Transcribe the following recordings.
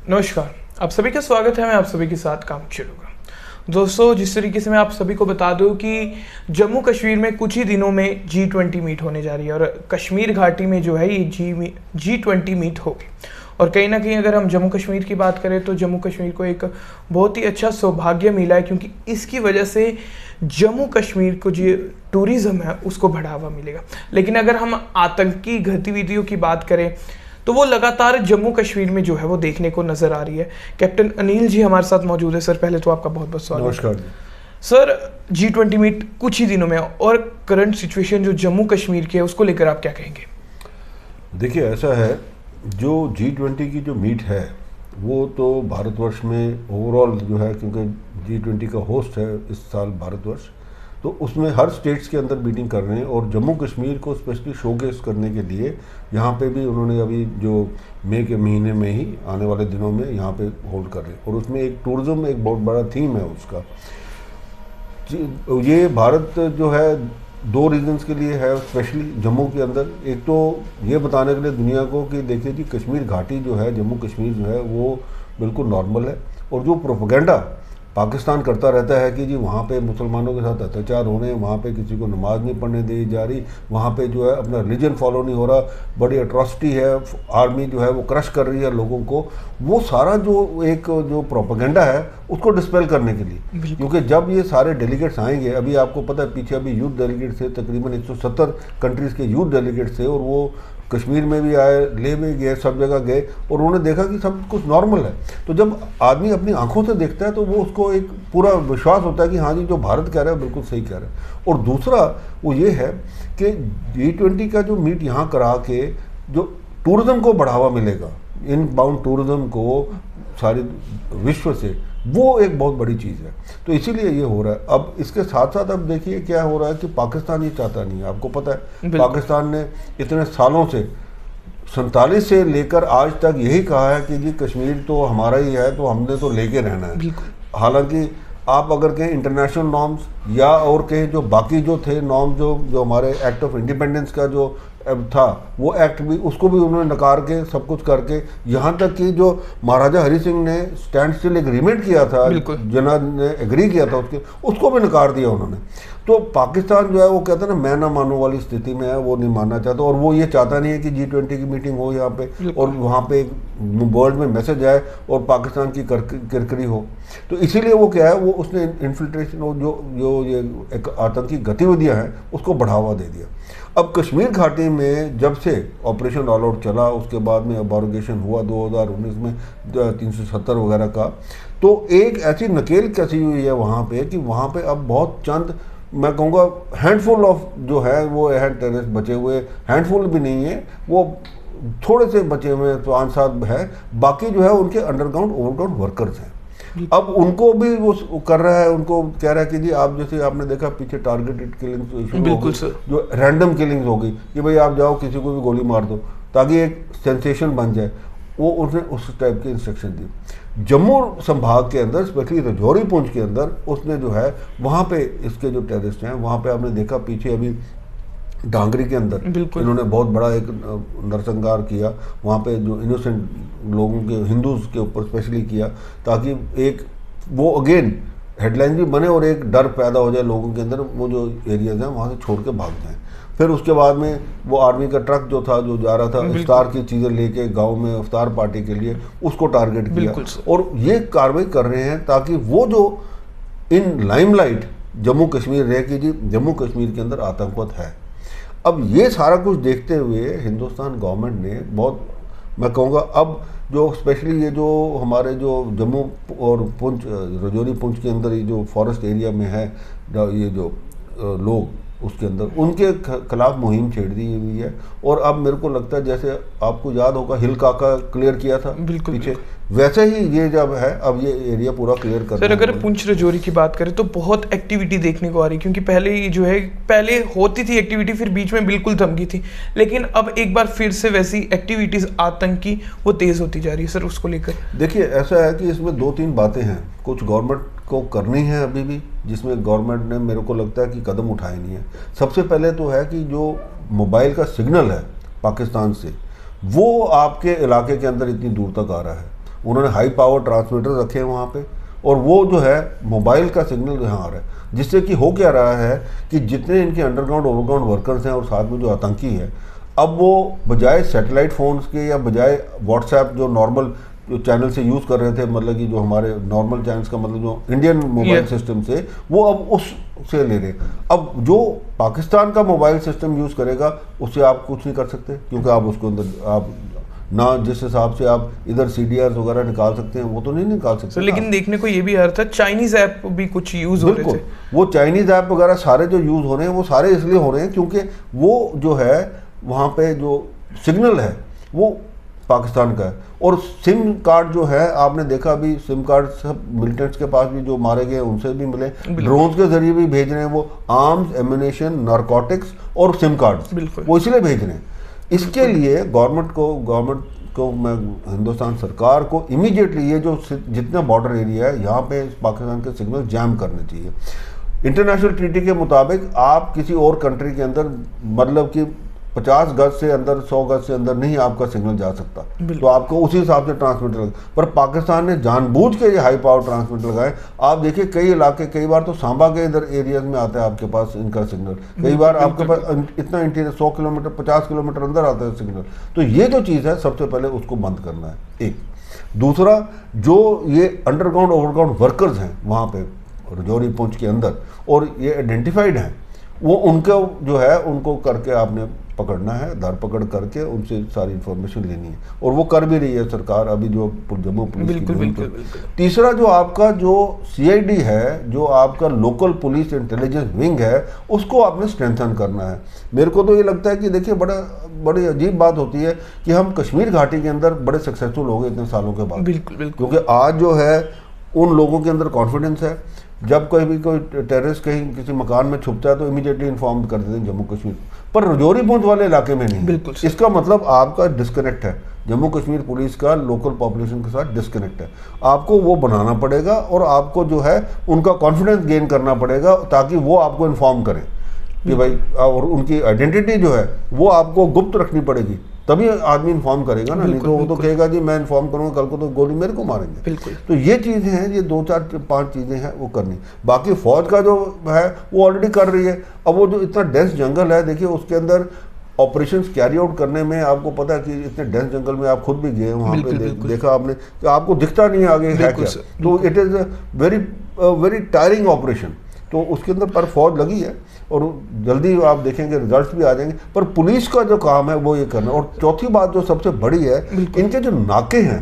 नमस्कार, आप सभी का स्वागत है। मैं आप सभी के साथ काम करूँगा। दोस्तों, जिस तरीके से मैं आप सभी को बता दूं कि जम्मू कश्मीर में कुछ ही दिनों में G20 मीट होने जा रही है और कश्मीर घाटी में जो है ये G20 मीट होगी। और कहीं ना कहीं अगर हम जम्मू कश्मीर की बात करें तो जम्मू कश्मीर को एक बहुत ही अच्छा सौभाग्य मिला है, क्योंकि इसकी वजह से जम्मू कश्मीर को जो टूरिज़्म है उसको बढ़ावा मिलेगा। लेकिन अगर हम आतंकी गतिविधियों की बात करें तो वो लगातार जम्मू कश्मीर में जो है वो देखने को नजर आ रही है। कैप्टन अनिल जी हमारे साथ मौजूद है। सर, पहले तो आपका बहुत बहुत स्वागत। नमस्कार। सर, G20 मीट कुछ ही दिनों में और करंट सिचुएशन जो जम्मू कश्मीर की है उसको लेकर आप क्या कहेंगे? देखिए, ऐसा है, जो G20 की जो मीट है वो तो भारतवर्ष में ओवरऑल जो है, क्योंकि G20 का होस्ट है इस साल भारतवर्ष, तो उसमें हर स्टेट्स के अंदर मीटिंग कर रहे हैं और जम्मू कश्मीर को स्पेशली शोकेस करने के लिए यहाँ पे भी उन्होंने अभी जो मई के महीने में ही आने वाले दिनों में यहाँ पे होल्ड कर रहे हैं। और उसमें एक टूरिज़्म एक बहुत बड़ा थीम है उसका। ये भारत जो है दो रीजंस के लिए है, स्पेशली जम्मू के अंदर। एक तो ये बताने के लिए दुनिया को कि देखिए जी, कश्मीर घाटी जो है, जम्मू कश्मीर जो है वो बिल्कुल नॉर्मल है। और जो प्रोपेगेंडा पाकिस्तान करता रहता है कि जी वहाँ पे मुसलमानों के साथ अत्याचार हो रहे हैं, वहाँ पे किसी को नमाज नहीं पढ़ने दी जा रही, वहाँ पे जो है अपना रिलीजन फॉलो नहीं हो रहा, बड़ी अट्रॉसिटी है, आर्मी जो है वो क्रश कर रही है लोगों को, वो सारा जो प्रोपेगेंडा है उसको डिस्पेल करने के लिए। क्योंकि जब ये सारे डेलीगेट्स आएंगे, अभी आपको पता है पीछे अभी यूथ डेलीगेट्स थे, तकरीबन 170 कंट्रीज़ के यूथ डेलीगेट्स थे, और वो कश्मीर में भी आए, ले भी गए, सब जगह गए, और उन्होंने देखा कि सब कुछ नॉर्मल है। तो जब आदमी अपनी आंखों से देखता है तो वो उसको एक पूरा विश्वास होता है कि हाँ जी, जो भारत कह रहा है बिल्कुल सही कह रहा है। और दूसरा वो ये है कि G20 का जो मीट यहाँ करा के जो टूरिज़्म को बढ़ावा मिलेगा, इनबाउंड टूरिज़्म को सारी विश्व से, वो एक बहुत बड़ी चीज़ है। तो इसीलिए ये हो रहा है। अब इसके साथ साथ अब देखिए क्या हो रहा है कि पाकिस्तान ये चाहता नहीं है। आपको पता है पाकिस्तान ने इतने सालों से 47 से लेकर आज तक यही कहा है कि जी कश्मीर तो हमारा ही है, तो हमने तो लेके रहना है। हालांकि आप अगर कहें इंटरनेशनल नॉर्म्स या और कहें जो बाकी जो थे नॉर्म्स, जो हमारे एक्ट ऑफ इंडिपेंडेंस का जो था, वो एक्ट भी, उसको भी उन्होंने नकार के सब कुछ करके, यहाँ तक कि जो महाराजा हरि सिंह ने स्टैंड स्टिल एग्रीमेंट किया था, जना ने एग्री किया था उसको भी नकार दिया उन्होंने। तो पाकिस्तान जो है वो कहता है ना, मैं ना मानो वाली स्थिति में है, वो नहीं मानना चाहता, और वो ये चाहता नहीं है कि G20 की मीटिंग हो यहाँ पे और वहाँ पे वर्ल्ड में मैसेज आए और पाकिस्तान की किरकिरी हो। तो इसीलिए वो क्या है, वो उसने इन्फिल्ट्रेशन और जो ये एक आतंकी गतिविधियाँ हैं उसको बढ़ावा दे दिया। अब कश्मीर घाटी में जब से ऑपरेशन ऑल आउट चला, उसके बाद में अबॉर्गेशन हुआ 2019 में 370 वगैरह का, तो एक ऐसी नकेल कसी हुई है वहाँ पे कि वहाँ पे अब बहुत चंद, मैं कहूँगा हैंडफुल ऑफ जो है वो टेररिस्ट बचे हुए, हैंडफुल भी नहीं है, वो थोड़े से बचे हुए 5-7 है, बाकी जो है उनके अंडरग्राउंड ओवरग्राउंड वर्कर्स हैं। अब उनको भी वो कर रहा है, उनको कह रहा है कि जी आप, जैसे आपने देखा पीछे टारगेटेड किलिंग्स, जो रैंडम किलिंग्स हो गई कि भाई आप जाओ किसी को भी गोली मार दो ताकि एक सेंसेशन बन जाए, वो उसने उस टाइप की इंस्ट्रक्शन दी। जम्मू संभाग के अंदर, स्पेशली रजौरी पुंछ के अंदर, उसने जो है वहाँ पे इसके जो टेररिस्ट हैं, वहाँ पे आपने देखा पीछे अभी डांगरी के अंदर इन्होंने बहुत बड़ा एक नरसंहार किया, वहाँ पे जो इनोसेंट लोगों के, हिंदूज के ऊपर स्पेशली किया, ताकि एक वो अगेन हेडलाइन भी बने और एक डर पैदा हो जाए लोगों के अंदर, वो जो एरियाज हैं वहाँ से छोड़ के भाग जाएं। फिर उसके बाद में वो आर्मी का ट्रक जो था, जो जा रहा था इफ्तार की चीज़ें लेके गांव में इफ्तार पार्टी के लिए, उसको टारगेट किया, और ये कार्रवाई कर रहे हैं ताकि वो जो इन लाइमलाइट जम्मू कश्मीर रहे कि जी जम्मू कश्मीर के अंदर आतंकवाद है। अब ये सारा कुछ देखते हुए हिंदुस्तान गवर्नमेंट ने बहुत, मैं कहूँगा, अब जो स्पेशली ये जो हमारे जो जम्मू और पुंछ, रजौरी पुंछ के अंदर ये जो फॉरेस्ट एरिया में है, ये जो लोग उसके अंदर, उनके खिलाफ मुहिम छेड़ दी हुई है। और अब मेरे को लगता है, जैसे आपको याद होगा हिल काका क्लियर किया था पीछे, वैसे ही ये जब है अब ये एरिया पूरा क्लियर कर। सर, अगर पुंछ रजौरी की बात करें तो बहुत एक्टिविटी देखने को आ रही, क्योंकि पहले होती थी एक्टिविटी, फिर बीच में बिल्कुल थम गई थी, लेकिन अब एक बार फिर से वैसी एक्टिविटीज आतंकी वो तेज होती जा रही है। सर, उसको लेकर देखिए, ऐसा है कि इसमें 2-3 बातें हैं, कुछ गवर्नमेंट को करनी है अभी भी, जिसमें गवर्नमेंट ने मेरे को लगता है कि कदम उठाए नहीं है। सबसे पहले तो है कि जो मोबाइल का सिग्नल है पाकिस्तान से, वो आपके इलाके के अंदर इतनी दूर तक आ रहा है, उन्होंने हाई पावर ट्रांसमीटर रखे हैं वहाँ पे, और वो जो है मोबाइल का सिग्नल यहाँ आ रहा है, जिससे कि हो क्या रहा है कि जितने इनके अंडरग्राउंड ओवरग्राउंड वर्कर्स हैं और साथ में जो आतंकी है, अब वो बजाय सैटेलाइट फ़ोन्स के या बजाय व्हाट्सएप जो नॉर्मल जो चैनल से यूज़ कर रहे थे, मतलब कि जो हमारे नॉर्मल चैनल्स का मतलब जो इंडियन मोबाइल सिस्टम से, वो अब उस से ले रहे। अब जो पाकिस्तान का मोबाइल सिस्टम यूज़ करेगा उससे आप कुछ नहीं कर सकते, क्योंकि आप उसके अंदर आप ना जिस हिसाब से आप इधर CDRs वगैरह निकाल सकते हैं वो तो नहीं निकाल सकते। लेकिन देखने को ये भी आ रहा था चाइनीज ऐप भी कुछ यूज हो रहे थे। वो चाइनीज ऐप वगैरह सारे जो यूज़ हो रहे हैं वो सारे इसलिए हो रहे हैं क्योंकि वो जो है वहाँ पे जो सिग्नल है वो पाकिस्तान का है। और सिम कार्ड जो है आपने देखा, अभी सिम कार्ड सब मिलिटेंट्स के पास भी जो मारे गए उनसे भी मिले, ड्रोन्स के जरिए भी भेज रहे हैं वो आर्म्स, एम्यूनेशन, नारकोटिक्स और सिम कार्ड, वो इसलिए भेज रहे हैं। इसके लिए गवर्नमेंट को मैं हिंदुस्तान सरकार को इमीडिएटली ये जो जितना बॉर्डर एरिया है यहाँ पे पाकिस्तान के सिग्नल जैम करने चाहिए। इंटरनेशनल ट्रीटी के मुताबिक आप किसी और कंट्री के अंदर मतलब कि 50 गज से अंदर 100 गज से अंदर नहीं आपका सिग्नल जा सकता, तो आपको उसी हिसाब से ट्रांसमीटर लगे। पर पाकिस्तान ने जानबूझ के ये हाई पावर ट्रांसमीटर लगाए। आप देखिए कई इलाके, कई बार तो सांबा के इधर एरियाज में आता है आपके पास इनका सिग्नल, कई बार आपके पास इतना इंटीरियर 100 किलोमीटर 50 किलोमीटर अंदर आता है सिग्नल। तो ये जो चीज़ है सबसे पहले उसको बंद करना है, एक। दूसरा, जो ये अंडरग्राउंड ओवरग्राउंड वर्कर्स हैं वहाँ पे रजौरी पुंछ के अंदर और ये आइडेंटिफाइड हैं, वो उनको जो है उनको करके आपने पकड़ना है, धरपकड़ करके उनसे सारी इंफॉर्मेशन लेनी है, और वो कर भी रही है सरकार अभी जो जम्मू पुलिस बिल्कुल। तीसरा, जो आपका जो CID है, जो आपका लोकल पुलिस इंटेलिजेंस विंग है, उसको आपने स्ट्रेंथन करना है। मेरे को तो ये लगता है कि देखिए बड़ी अजीब बात होती है कि हम कश्मीर घाटी के अंदर बड़े सक्सेसफुल हो गए इतने सालों के बाद, बिल्कुल, क्योंकि आज जो है उन लोगों के अंदर कॉन्फिडेंस है। जब कोई टेररिस्ट कहीं किसी मकान में छुपता है तो इमीडिएटली इन्फॉर्म कर देते हैं जम्मू कश्मीर, पर रजौरी पुंछ वाले इलाके में नहीं। बिल्कुल। इसका मतलब आपका डिस्कनेक्ट है, जम्मू कश्मीर पुलिस का लोकल पॉपुलेशन के साथ डिस्कनेक्ट है। आपको वो बनाना पड़ेगा और आपको जो है उनका कॉन्फिडेंस गेन करना पड़ेगा ताकि वो आपको इन्फॉर्म करें कि भाई, और उनकी आइडेंटिटी जो है वो आपको गुप्त रखनी पड़ेगी, तभी आदमी इन्फॉर्म करेगा ना, नहीं तो वो तो कहेगा जी मैं इन्फॉर्म करूँगा, कल को तो गोली मेरे को मारेंगे। बिल्कुल। तो ये चीज़ें हैं, ये 2 4 5 चीज़ें हैं वो करनी। बाकी फौज का जो है वो ऑलरेडी कर रही है। अब वो जो इतना डेंस जंगल है, देखिए उसके अंदर ऑपरेशंस कैरी आउट करने में आपको पता है कि इतने डेंस जंगल में आप खुद भी गए वहाँ पे देखा आपने कि आपको दिखता नहीं आगे है क्या, तो it is very tiring operation. तो उसके अंदर पर फौज लगी है और जल्दी आप देखेंगे रिजल्ट्स भी आ जाएंगे। पर पुलिस का जो काम है वो ये करना। और चौथी बात जो सबसे बड़ी है, इनके जो नाके हैं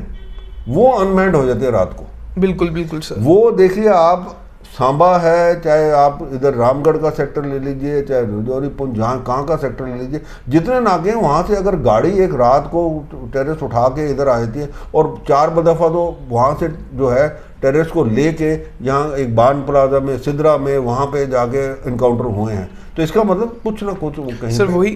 वो अनमैन्ड हो जाते हैं रात को। बिल्कुल सर। वो देखिए आप सांबा है, चाहे आप इधर रामगढ़ का सेक्टर ले लीजिए, चाहे रजौरी पुंछ, जहाँ कहाँ का सेक्टर ले लीजिए, जितने नाके हैं वहाँ से अगर गाड़ी एक रात को टेररिस्ट उठा के इधर आ जाती है, और 4 दफ़ा तो वहाँ से जो है टेररिस्ट को लेके यहाँ एक बान प्लाजा में, सिद्रा में, वहाँ पे जाके इनकाउंटर हुए हैं। तो इसका मतलब कुछ ना कुछ कहीं सर वही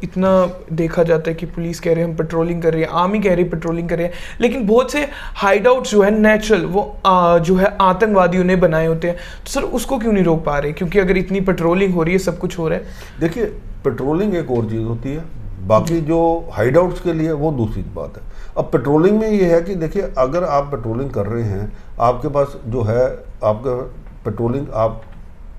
इतना देखा जाता है कि पुलिस कह रहे हैं हम पेट्रोलिंग कर रही है, आर्मी कह रही है पेट्रोलिंग कर रही है, लेकिन बहुत से हाइडआउट जो है नेचुरल वो जो है आतंकवादियों ने बनाए होते हैं। तो सर उसको क्यों नहीं रोक पा रहे? क्योंकि अगर इतनी पेट्रोलिंग हो रही है, सब कुछ हो रहा है। देखिए पेट्रोलिंग एक और चीज़ होती है, बाकी जो हाइडआउट्स के लिए वो दूसरी बात है। अब पेट्रोलिंग में ये है कि देखिए अगर आप पेट्रोलिंग कर रहे हैं, आपके पास जो है आपका पेट्रोलिंग आप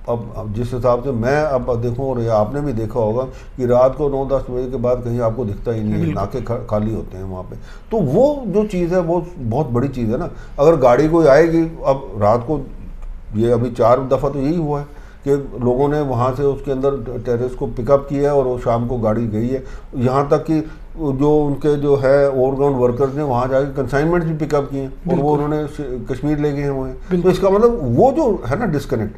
अब जिस हिसाब से मैं अब देखूं, और आपने भी देखा होगा कि रात को 9-10 बजे के बाद कहीं आपको दिखता ही नहीं है, नाके खाली होते हैं वहाँ पे। तो वो जो चीज़ है वो बहुत बड़ी चीज़ है ना। अगर गाड़ी कोई आएगी, अब रात को ये अभी 4 दफ़ा तो यही हुआ है कि लोगों ने वहाँ से उसके अंदर टेररिस्ट को पिकअप किया है और वो शाम को गाड़ी गई है। यहाँ तक कि जो उनके जो है ओवरग्राउंड वर्कर्स ने वहाँ जाके कंसाइनमेंट भी पिकअप किए और वो उन्होंने कश्मीर ले गए हैं। तो इसका मतलब वो जो है ना डिस्कनेक्ट,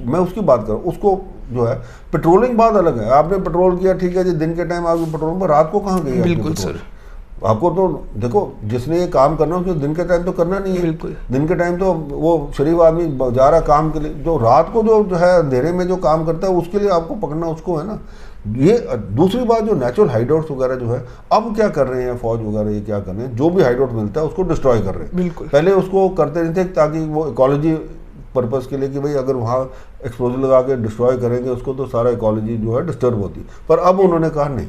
मैं उसकी बात कर रहा हूँ। उसको जो है पेट्रोलिंग बात अलग है, आपने पेट्रोल किया ठीक है जी, दिन के टाइम आपकी पेट्रोल, पर रात को कहाँ गई? बिल्कुल सर। आपको तो देखो जिसने ये काम करना है उसको दिन के टाइम तो करना नहीं है। बिल्कुल। दिन के टाइम तो वो शरीफ आदमी जा रहा काम के लिए, जो रात को जो है अंधेरे में जो काम करता है उसके लिए आपको पकड़ना उसको है ना। ये दूसरी बात, जो नेचुरल हाइडआउट्स वगैरह जो है अब क्या कर रहे हैं फौज वगैरह, ये क्या कर रहे हैं, जो भी हाइडआउट मिलता है उसको डिस्ट्रॉय कर रहे हैं। बिल्कुल। पहले उसको करते नहीं थे ताकि वो इकोलॉजी पर्पज़ के लिए कि भाई अगर वहाँ एक्सप्लोजन लगा के डिस्ट्रॉय करेंगे उसको तो सारा इकोलॉजी जो है डिस्टर्ब होती। पर अब उन्होंने कहा नहीं,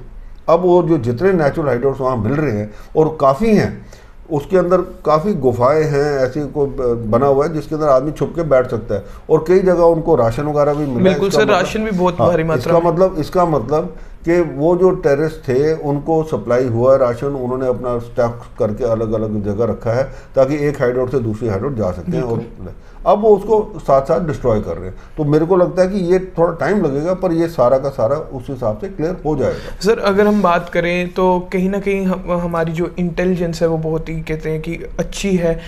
अब वो जो जितने नेचुरल हाइडआउट्स वहाँ मिल रहे हैं और काफ़ी हैं, उसके अंदर काफ़ी गुफाएं हैं, ऐसी को बना हुआ है जिसके अंदर आदमी छुप के बैठ सकता है, और कई जगह उनको राशन वगैरह भी मिला है। बिल्कुल सर, राशन भी बहुत भारी मात्रा में। इसका मतलब कि वो जो टेररिस्ट थे उनको सप्लाई हुआ है राशन, उन्होंने अपना स्टॉक करके अलग अलग जगह रखा है ताकि एक हाइडआउट से दूसरी हाइडआउट जा सकते हैं, और अब वो उसको साथ साथ डिस्ट्रॉय कर रहे हैं। तो मेरे को लगता है कि ये थोड़ा टाइम लगेगा, पर ये सारा का सारा उस हिसाब से क्लियर हो जाएगा। सर अगर हम बात करें तो कहीं ना कहीं हमारी जो इंटेलिजेंस है वो बहुत ही कहते हैं कि अच्छी है,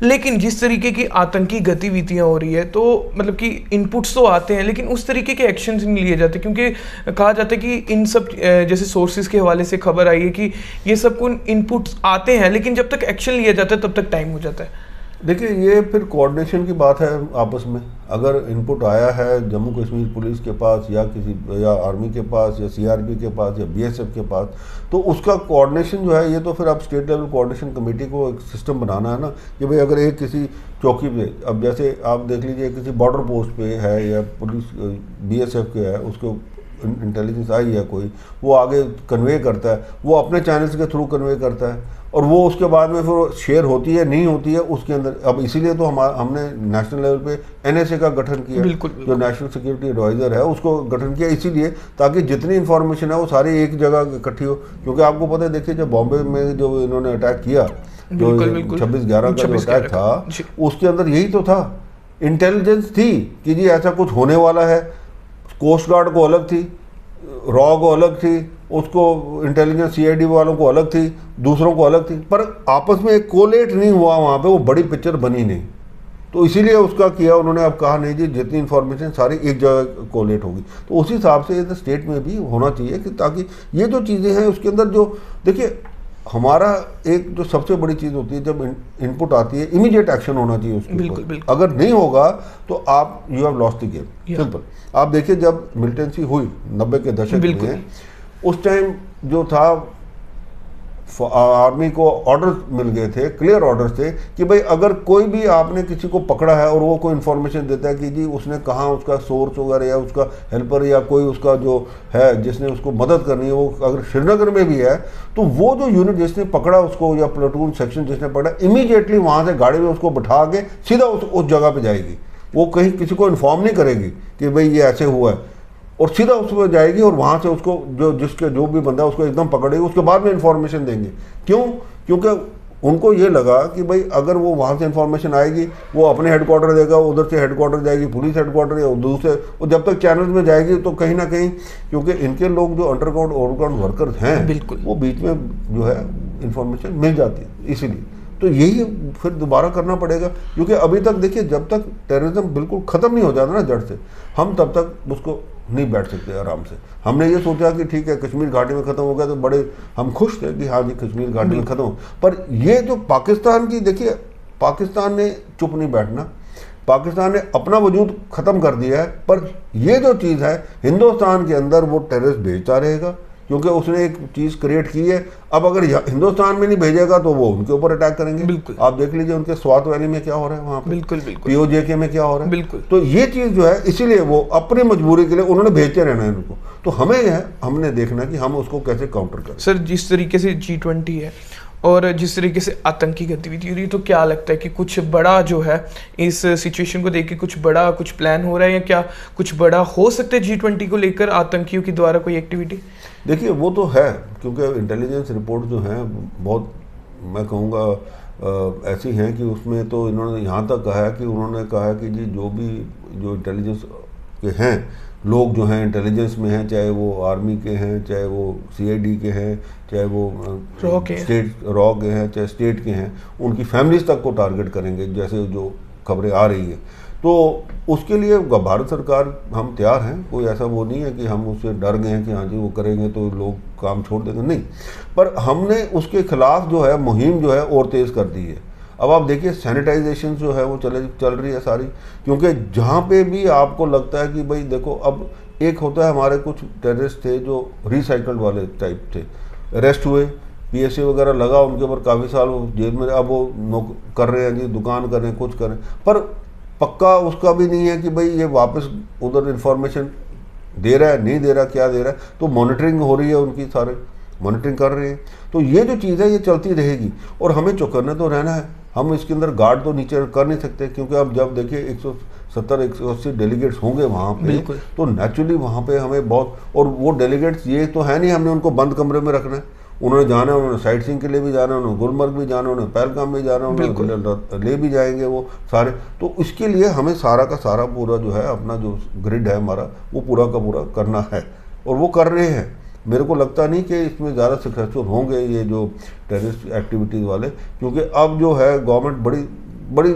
लेकिन जिस तरीके की आतंकी गतिविधियां हो रही है तो मतलब कि इनपुट्स तो आते हैं लेकिन उस तरीके के एक्शंस नहीं लिए जाते, क्योंकि कहा जाता है कि इन सब जैसे सोर्सेज के हवाले से खबर आई है कि ये सब कुछ इनपुट्स आते हैं लेकिन जब तक एक्शन लिया जाता है तब तक टाइम हो जाता है। देखिए, ये फिर कोऑर्डिनेशन की बात है आपस में। अगर इनपुट आया है जम्मू कश्मीर पुलिस के पास या आर्मी के पास या सीआरपी के पास या बीएसएफ के पास, तो उसका कोऑर्डिनेशन जो है, ये तो फिर आप स्टेट लेवल कोऑर्डिनेशन कमेटी को एक सिस्टम बनाना है ना कि भाई अगर एक किसी चौकी पे, अब जैसे आप देख लीजिए किसी बॉर्डर पोस्ट पे है या पुलिस बीएसएफ के है, उसको इंटेलिजेंस आई है कोई, वो आगे कन्वे करता है, वो अपने चैनल्स के थ्रू कन्वे करता है, और वो उसके बाद में फिर शेयर होती है नहीं होती है उसके अंदर। अब इसीलिए तो हमने नेशनल लेवल पे एनएसए का गठन किया, जो नेशनल सिक्योरिटी एडवाइज़र है उसको गठन किया, इसीलिए ताकि जितनी इन्फॉर्मेशन है वो सारी एक जगह इकट्ठी हो। क्योंकि आपको पता है, देखिए जब बॉम्बे में जो इन्होंने अटैक किया, जो 26/11 का जो अटैक था, उसके अंदर यही तो था, इंटेलिजेंस थी कि जी ऐसा कुछ होने वाला है। कोस्ट गार्ड को अलग थी, रॉ को अलग थी, उसको इंटेलिजेंस सीआईडी वालों को अलग थी, दूसरों को अलग थी, पर आपस में एक कोलेट नहीं हुआ वहाँ पे, वो बड़ी पिक्चर बनी नहीं। तो इसीलिए उसका किया उन्होंने। अब कहा नहीं जी, जितनी इन्फॉर्मेशन सारी एक जगह कोलेट होगी, तो उसी हिसाब से ये स्टेट में भी होना चाहिए कि ताकि ये जो चीज़ें हैं उसके अंदर जो, देखिए हमारा एक जो सबसे बड़ी चीज़ होती है, जब इनपुट आती है इमीडिएट एक्शन होना चाहिए उसके ऊपर। अगर नहीं होगा तो आप you have lost the game, simple. आप देखिए जब मिलिटेंसी हुई 90 के दशक में, उस टाइम जो था आर्मी को ऑर्डर मिल गए थे, क्लियर ऑर्डर थे कि भाई अगर कोई भी आपने किसी को पकड़ा है और वो कोई इन्फॉर्मेशन देता है कि जी उसने कहाँ, उसका सोर्स वगैरह या उसका हेल्पर या कोई उसका जो है जिसने उसको मदद करनी है, वो अगर श्रीनगर में भी है, तो वो जो यूनिट जिसने पकड़ा उसको या प्लेटून सेक्शन जिसने पकड़ा, इमीडिएटली वहाँ से गाड़ी में उसको बिठा के सीधा उस जगह पर जाएगी। वो कहीं किसी को इन्फॉर्म नहीं करेगी कि भाई ये ऐसे हुआ है, और सीधा उस पर जाएगी और वहाँ से उसको जो भी बंदा उसको एकदम पकड़ेगी, उसके बाद में इन्फॉर्मेशन देंगे। क्यों? क्योंकि उनको ये लगा कि भाई अगर वो वहाँ से इन्फॉर्मेशन आएगी, वो अपने हेडक्वार्टर देगा, उधर से हेडक्वार्टर जाएगी पुलिस हेडक्वार्टर या दूसरे, और जब तक चैनल्स में जाएगी तो कहीं ना कहीं, क्योंकि इनके लोग जो अंडरग्राउंड ओवरग्राउंड वर्कर्स हैं, वो बीच में जो है इन्फॉर्मेशन मिल जाती है। इसीलिए तो यही फिर दोबारा करना पड़ेगा, क्योंकि अभी तक देखिए जब तक टेररिज्म बिल्कुल ख़त्म नहीं हो जाता ना जड़ से, हम तब तक उसको नहीं बैठ सकते आराम से। हमने ये सोचा कि ठीक है कश्मीर घाटी में ख़त्म हो गया तो बड़े हम खुश थे कि हाँ जी कश्मीर घाटी में ख़त्म हो, पर ये जो पाकिस्तान की, देखिए पाकिस्तान ने चुप नहीं बैठना, पाकिस्तान ने अपना वजूद ख़त्म कर दिया है, पर ये जो चीज़ है हिंदुस्तान के अंदर वो टेररिस्ट भेजता रहेगा, क्योंकि उसने एक चीज़ क्रिएट की है। अब अगर हिंदुस्तान में नहीं भेजेगा तो वो उनके ऊपर अटैक करेंगे। आप देख लीजिए उनके स्वात वैली में क्या हो रहा है, वहाँ पे पीओजेके में क्या हो रहा है। तो ये चीज़ जो है, इसीलिए वो अपनी मजबूरी के लिए उन्होंने भेजते रहना है उनको। तो हमें है, हमने देखना कि हम उसको कैसे काउंटर करें। सर जिस तरीके से G20 है और जिस तरीके से आतंकी गतिविधि हो रही है, तो क्या लगता है कि कुछ बड़ा जो है इस सिचुएशन को देख के कुछ बड़ा कुछ प्लान हो रहा है, या क्या कुछ बड़ा हो सकता है G20 को लेकर आतंकियों के द्वारा कोई एक्टिविटी? देखिए वो तो है, क्योंकि इंटेलिजेंस रिपोर्ट जो हैं बहुत, मैं कहूँगा ऐसी हैं कि उसमें तो इन्होंने यहाँ तक कहा है कि उन्होंने कहा है कि जी जो इंटेलिजेंस के हैं लोग जो हैं, इंटेलिजेंस में हैं, चाहे वो आर्मी के हैं, चाहे वो सीआईडी के हैं, चाहे वो स्टेट रॉ के हैं, चाहे स्टेट के हैं, उनकी फैमिलीज तक को टारगेट करेंगे, जैसे जो खबरें आ रही हैं। तो उसके लिए भारत सरकार, हम तैयार हैं, कोई ऐसा वो नहीं है कि हम उससे डर गए हैं कि हाँ जी वो करेंगे तो लोग काम छोड़ देंगे, नहीं। पर हमने उसके खिलाफ जो है मुहिम जो है और तेज़ कर दी है। अब आप देखिए सैनिटाइजेशन जो है वो चल रही है सारी, क्योंकि जहाँ पे भी आपको लगता है कि भाई देखो, अब एक होता है हमारे कुछ टेररिस्ट थे जो रिसाइकल्ड वाले टाइप थे, अरेस्ट हुए, पीएसए वगैरह लगा उनके ऊपर, काफ़ी साल जेल में, अब वो कर रहे हैं जी, दुकान कर रहे हैं, कुछ कर रहे हैं, पर पक्का उसका भी नहीं है कि भाई ये वापस उधर इन्फॉर्मेशन दे रहा है नहीं दे रहा, क्या दे रहा है। तो मॉनिटरिंग हो रही है उनकी सारे। मॉनिटरिंग कर रहे हैं। तो ये जो चीज़ है ये चलती रहेगी और हमें चौकन्ने तो रहना है। हम इसके अंदर गार्ड तो नीचे कर नहीं सकते, क्योंकि अब जब देखिए 170-180 डेलीगेट्स होंगे वहाँ पे, तो नेचुरली वहाँ पे हमें बहुत, और वो डेलीगेट्स ये तो है नहीं हमने उनको बंद कमरे में रखना है, उन्होंने जाना है, उन्होंने साइट सीइंग के लिए भी जाना है, उन्होंने गुलमर्ग भी जाना है, उन्होंने पहलगाम भी जाना है, उन्होंने ले भी जाएंगे वो सारे। तो इसके लिए हमें सारा का सारा पूरा जो है अपना जो ग्रिड है हमारा वो पूरा का पूरा करना है और वो कर रहे हैं। मेरे को लगता नहीं कि इसमें ज़्यादा सक्सेसफुल होंगे ये जो टेररिस्ट एक्टिविटीज़ वाले, क्योंकि अब जो है गवर्नमेंट बड़ी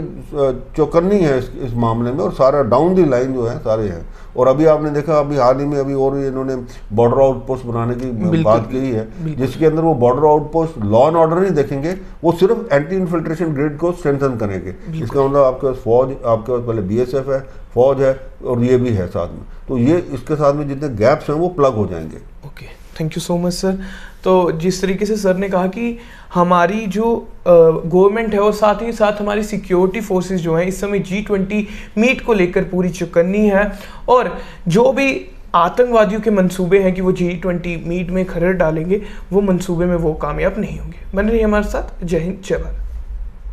चौकन्नी है इस मामले में और सारा डाउन दी लाइन जो है सारे हैं। और अभी आपने देखा अभी हाल ही में अभी और इन्होंने बॉर्डर आउटपोस्ट बनाने की बात की है, जिसके अंदर वो border outpost law and order नहीं देखेंगे, वो सिर्फ एंटी इन्फिल्ट्रेशन ग्रिड को स्ट्रेंथन करेंगे। इसका मतलब आपके पास फौज, आपके पास पहले BSF है, फौज है और ये भी है साथ में, तो ये इसके साथ में जितने गैप्स हैं वो प्लग हो जाएंगे। Okay, thank you so much sir. तो जिस तरीके से सर ने कहा कि हमारी जो गवर्नमेंट है और साथ ही साथ हमारी सिक्योरिटी फोर्सेस जो हैं इस समय G20 मीट को लेकर पूरी चौकन्नी है, और जो भी आतंकवादियों के मंसूबे हैं कि वो G20 मीट में खरड़ डालेंगे, वो मंसूबे में वो कामयाब नहीं होंगे। बने रहिए हमारे साथ। जय हिंद, जय भारत।